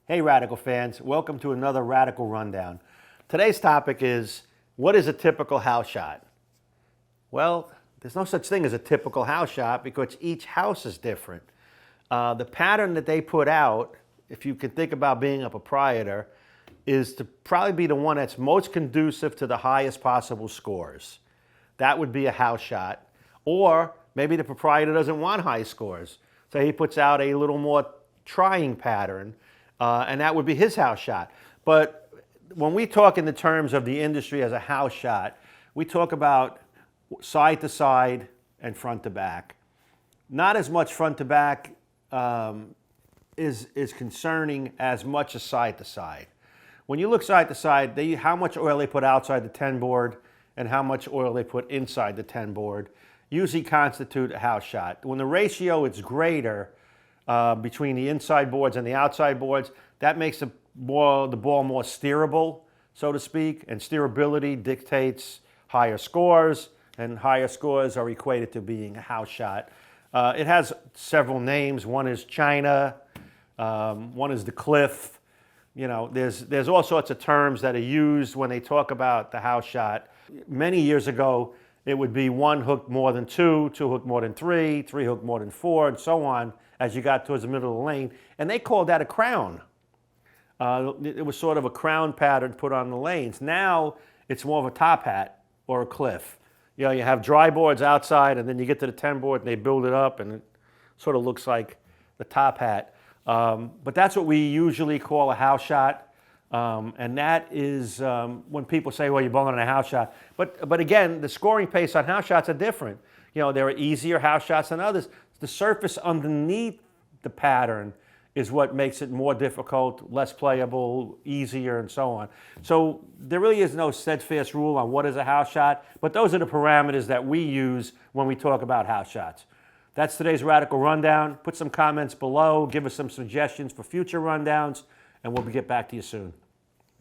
Hey Radical fans, welcome to another Radical Rundown. Today's topic is, what is a typical house shot? Well, there's no such thing as a typical house shot because each house is different. The pattern that they put out, if you can think about being a proprietor, is to probably be the one that's most conducive to the highest possible scores. That would be a house shot. Or maybe the proprietor doesn't want high scores, so he puts out a little more trying pattern, and that would be his house shot. But when we talk in the terms of the industry as a house shot, we talk about side to side and front to back. Not as much front to back is concerning as much as side to side. When you look side to side, how much oil they put outside the 10 board and how much oil they put inside the 10 board usually constitute a house shot. When the ratio is greater between the inside boards and the outside boards, that makes the ball more steerable, so to speak, and steerability dictates higher scores, and higher scores are equated to being a house shot. It has several names. One is China, one is the cliff. You know, there's all sorts of terms that are used when they talk about the house shot. Many years ago, it would be one hook more than two, two hook more than three, three hook more than four, and so on as you got towards the middle of the lane. And they called that a crown. It was sort of a crown pattern put on the lanes. Now it's more of a top hat or a cliff. You know, you have dry boards outside, and then you get to the 10 board and they build it up, and it sort of looks like the top hat. But that's what we usually call a house shot. And that is when people say, well, you're bowling a house shot. But again, the scoring pace on house shots are different. You know, there are easier house shots than others. The surface underneath the pattern is what makes it more difficult, less playable, easier, and so on. So there really is no steadfast rule on what is a house shot, but those are the parameters that we use when we talk about house shots. That's today's Radical Rundown. Put some comments below, give us some suggestions for future rundowns, and we'll get back to you soon.